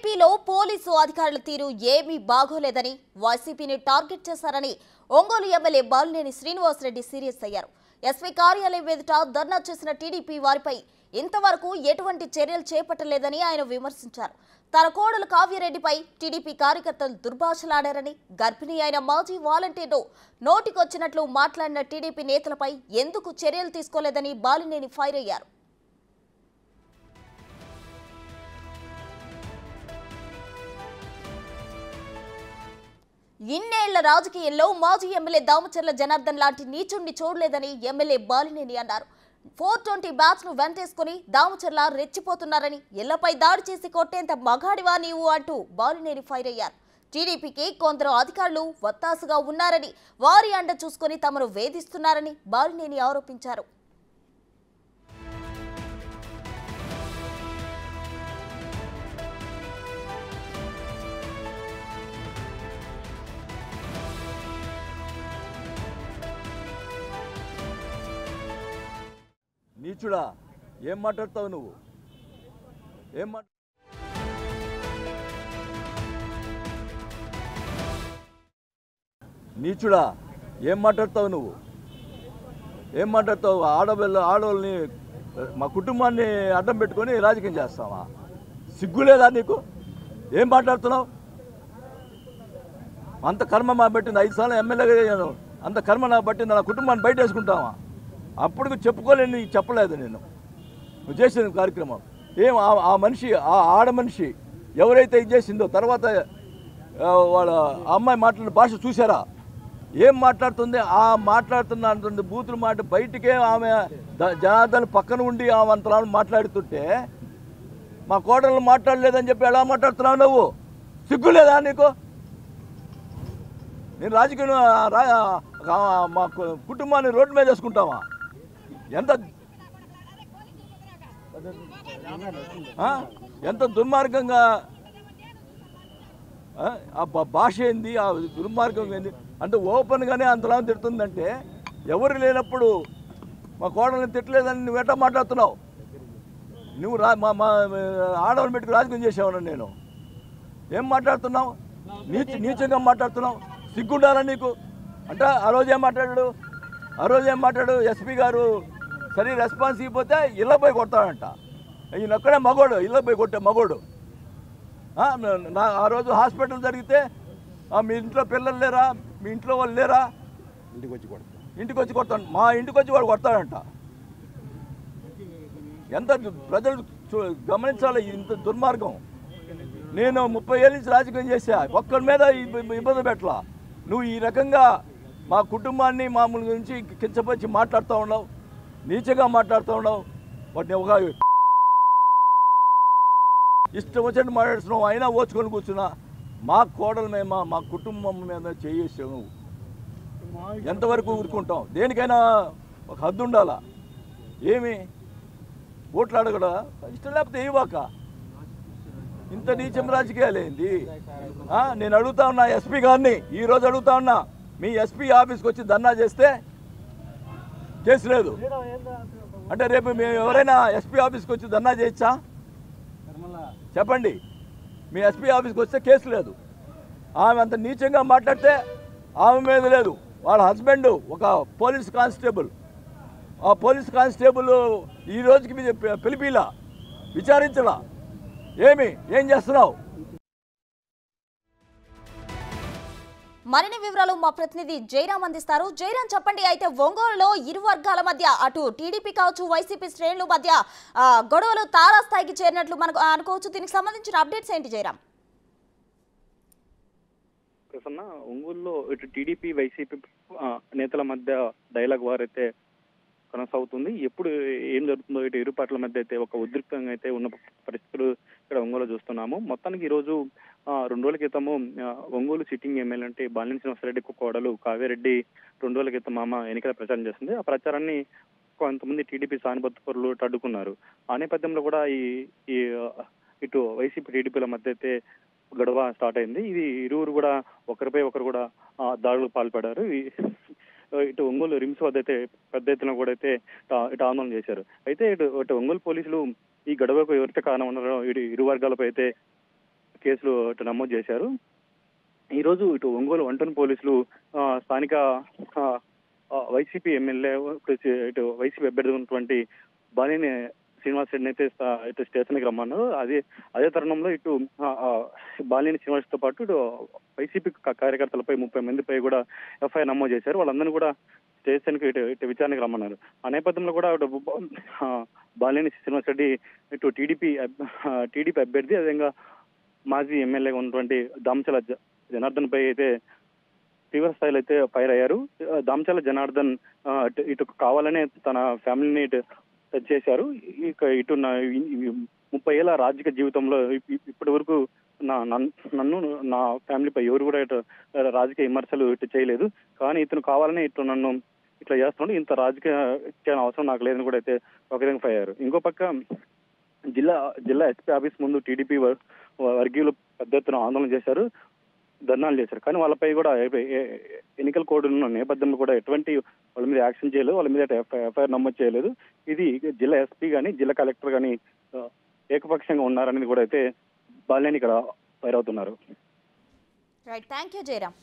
ఏపీలో పోలీసు అధికారుల తీరు ఏమీ బాగోలేదని వైసీపీని టార్గెట్ చేశారని ఒంగోలు ఎమ్మెల్యే బాలినేని శ్రీనివాసరెడ్డి సీరియస్ అయ్యారు. ఎస్పీ కార్యాలయం ఎదుట ధర్నా చేసిన టీడీపీ వారిపై ఇంతవరకు ఎటువంటి చర్యలు చేపట్టలేదని ఆయన విమర్శించారు. తన కోడలు కావ్యారెడ్డిపై టీడీపీ కార్యకర్తలు దుర్భాషలాడారని, గర్భిణీ అయిన మాజీ వాలంటీర్ను నోటికొచ్చినట్లు మాట్లాడిన టీడీపీ నేతలపై ఎందుకు చర్యలు తీసుకోలేదని బాలినేని ఫైర్ అయ్యారు. ఇన్నేళ్ల రాజకీయాల్లో మాజీ ఎమ్మెల్యే దామచర్ల జనార్దన్ లాంటి నీచుణ్ణి చూడలేదని ఎమ్మెల్యే బాలినేని అన్నారు. 420 బ్యాచ్ ను వెంటేసుకుని దామచర్ల రెచ్చిపోతున్నారని, ఇళ్లపై దాడి చేసి కొట్టేంత మగాడివా నీవు అంటూ బాలినేని ఫైర్ అయ్యారు. టీడీపీకి కొందరు అధికారులు వత్తాసుగా ఉన్నారని, వారి అండ చూసుకుని తమను వేధిస్తున్నారని బాలినేని ఆరోపించారు. నీచుడా, ఏం మాట్లాడతావు నువ్వు? నీచుడా, ఏం మాట్లాడతావు నువ్వు? ఏం మాట్లాడతావు? ఆడవాళ్ళని, మా కుటుంబాన్ని అడ్డం పెట్టుకొని రాజకీయం చేస్తావా? సిగ్గులేదా నీకు? ఏం మాట్లాడుతున్నావు? అంత కర్మ మా పెట్టింది, 5 సార్లు ఎమ్మెల్యేగా అంత కర్మ నాకు పట్టింది, నా కుటుంబాన్ని బయట వేసుకుంటావా? అప్పుడు చెప్పుకోలేని చెప్పలేదు నేను నువ్వు చేసిన కార్యక్రమం. ఏం ఆ మనిషి, ఆ ఆడ మనిషి ఎవరైతే ఇది చేసిందో తర్వాత వాళ్ళ అమ్మాయి మాట్లాడిన భాష చూసారా? ఏం మాట్లాడుతుంది? ఆ మాట్లాడుతున్న బూతులు మాట బయటికే ఆమె జనార్దన్ పక్కన ఉండి ఆమె అంతలా మాట్లాడుతుంటే మా కోడలు మాట్లాడలేదని చెప్పి ఎలా మాట్లాడుతున్నావు నువ్వు? సిగ్గులేదా నీకు? నేను రాజకీయం మా కుటుంబాన్ని రోడ్డు మీద వేసుకుంటావా? ఎంత దుర్మార్గంగా ఆ భాష ఏంది, ఆ దుర్మార్గం ఏంది అంటే ఓపెన్గానే అంతలా తిడుతుందంటే, ఎవరు లేనప్పుడు మా కోడల్ని తిట్టలేదని నువ్వు ఎట్లా మాట్లాడుతున్నావు? నువ్వు మా ఆడవాళ్ళని పెట్టుకు రాజకీయం చేసావన్నా నేను? ఏం మాట్లాడుతున్నావు? నీచంగా మాట్లాడుతున్నావు. సిగ్గుండాలా నీకు? అంటే ఆ రోజు ఏం మాట్లాడు? ఎస్పీ గారు సరే రెస్పాన్స్ ఇవ్వకపోతే ఇళ్ళ పోయి కొడతాడంట. ఈయన ఒక్కడే మగోడు, ఇళ్ళ పోయి కొట్టే మగోడు. ఆ రోజు హాస్పిటల్ జరిగితే మీ ఇంట్లో పిల్లలు లేరా, మీ ఇంట్లో వాళ్ళు లేరా, ఇంటికి వచ్చి కొడతాడు. మా ఇంటికి వచ్చి వాడు కొడతాడంట. ఎంత ప్రజలు గమనించాలి ఇంత దుర్మార్గం. నేను 30 ఏళ్ళ నుంచి రాజకీయం చేశా, ఒక్కరి మీద ఇబ్బంది పెట్టలా. నువ్వు ఈ రకంగా మా కుటుంబాన్ని మామూలు గురించి కించపరిచి మాట్లాడుతూ ఉన్నావు, నీచగా మాట్లాడుతూ ఉన్నావు. వాటిని ఒక ఇష్టం వచ్చినట్టు మాట్లాడుతున్నావు. అయినా ఓచుకొని కూర్చున్నా. మా కోడల మీద మా కుటుంబం మీద చేసావు నువ్వు. ఎంతవరకు ఊరుకుంటాం? దేనికైనా ఒక హద్దు ఉండాలా. ఏమి ఓట్లు అడగడా? ఇష్టం లేకపోతే ఇవ్వక ఇంత నీచం రాజకీయాలేంది? నేను అడుగుతా ఉన్నా ఎస్పీ గారిని, ఈరోజు అడుగుతా ఉన్నా, మీ ఎస్పీ ఆఫీస్కి వచ్చి ధర్నా చేస్తే కేసు లేదు అంటే రేపు మేము ఎవరైనా ఎస్పీ ఆఫీస్కి వచ్చి ధర్నా చేయొచ్చా? చెప్పండి. మీ ఎస్పీ ఆఫీస్కి వస్తే కేసు లేదు. ఆమె అంత నీచంగా మాట్లాడితే ఆమె మీద లేదు. వాళ్ళ హస్బెండ్ ఒక పోలీస్ కానిస్టేబుల్, ఆ పోలీస్ కానిస్టేబుల్ ఈ రోజుకి పిలిపిలా, విచారించలా. ఏం చేస్తున్నావు? మరిన్ని వివరాలు మా ప్రతినిధి జయరాం అందిస్తారు. జయరాం, చెప్పండి. అయితే ఒంగోలులో ఇరు వర్గాల మధ్య, అటు టీడీపీ కావచ్చు, వైసీపీ శ్రేణుల మధ్య గొడవలు తారాస్థాయికి చేరినట్లు మనకు అనుకోవచ్చు. దీనికి సంబంధించిన అప్డేట్స్ ఏంటి జయరాం? ప్రసన్న, ఒంగోలులో ఇటు టీడీపీ వైసీపీ నేతల మధ్య డైలాగ్ వార్ అయితే కొనసాగుతుంది. ఎప్పుడు ఏం జరుగుతుందో ఇటు ఇరు పార్టీల మధ్య అయితే ఒక ఉద్రిక్తంగా అయితే ఉన్న పరిస్థితులు ఇక్కడ ఒంగోలు చూస్తున్నాము. మొత్తానికి ఈ రోజు 2 రోజుల క్రితము ఒంగోలు సిట్టింగ్ ఎమ్మెల్యే అంటే బాలినేని శ్రీనివాసరెడ్డి కోడలు కావ్యారెడ్డి 2 రోజుల క్రితం ఎన్నికల ప్రచారం చేస్తుంది. ఆ ప్రచారాన్ని కొంతమంది టీడీపీ సానుభూతి పరులు అడ్డుకున్నారు. ఆ నేపథ్యంలో కూడా ఈ ఇటు వైసీపీ టీడీపీల మధ్య అయితే గొడవ స్టార్ట్ అయింది. ఇది ఇరువురు కూడా ఒకరిపై ఒకరు కూడా దాడులకు పాల్పడ్డారు. ఇటు ఒంగోలు రిమ్స్ వద్ద అయితే పెద్ద ఎత్తున కూడా అయితే ఇటు ఆందోళన చేశారు. అయితే ఇటు ఒంగోలు పోలీసులు ఈ గొడవకు ఎవరితో కారణం ఉన్నారో ఇరు వర్గాలపై అయితే కేసులు నమోదు చేశారు. ఈ రోజు ఇటు ఒంగోలు 1 పోలీసులు స్థానిక వైసీపీ ఎమ్మెల్యే ఇటు వైసీపీ అభ్యర్థి ఉన్నటువంటి బాలినేని శ్రీనివాస్ రెడ్డిని అయితే ఇటు స్టేషన్కి రమ్మన్నారు. అదే తరుణంలో ఇటు బాలినేని శ్రీనివాస్ తో పాటు ఇటు వైసీపీ కార్యకర్తలపై 30 మందిపై కూడా ఎఫ్ఐఆర్ నమోదు చేశారు. వాళ్ళందరినీ కూడా స్టేషన్కి ఇటు విచారణకు రమ్మన్నారు. ఆ నేపథ్యంలో కూడా బాలినేని శ్రీనివాస్ రెడ్డి ఇటు టీడీపీ అభ్యర్థి, అదేవిధంగా మాజీ ఎమ్మెల్యేగా ఉన్నటువంటి దామచల జనార్దన్ పై అయితే తీవ్ర స్థాయిలో అయితే ఫైర్ అయ్యారు. దామచల జనార్దన్ ఇటు కావాలనే తన ఫ్యామిలీని టచ్ చేశారు. ఇటు 30 ఏళ్ల రాజకీయ జీవితంలో ఇప్పటి వరకు నన్ను నా ఫ్యామిలీపై ఎవరు కూడా ఇటు రాజకీయ విమర్శలు ఇటు చేయలేదు, కానీ ఇతను కావాలని ఇటు నన్ను ఇట్లా చేస్తున్నాడు, ఇంత రాజకీయ అవసరం నాకు లేదని కూడా అయితే ఒక విధంగా ఫైర్ అయ్యారు. ఇంకో పక్క జిల్లా ఎస్పీ ఆఫీస్ ముందు టీడీపీ వర్గీయులు పెద్ద ఎత్తున ఆందోళన చేశారు, ధర్నాలు చేశారు. కానీ వాళ్ళపై కూడా ఎన్నికల కోడ్ ఉన్న నేపథ్యంలో కూడా ఎటువంటి వాళ్ళ మీద యాక్షన్ చేయలేదు, వాళ్ళ మీద ఎఫ్ఐఆర్ నమోదు చేయలేదు. ఇది జిల్లా ఎస్పీ కానీ జిల్లా కలెక్టర్ కానీ ఏకపక్షంగా ఉన్నారనేది కూడా అయితే బాలినేని ఇక్కడ ఫైర్ అవుతున్నారు. Right, thank you Jayaram.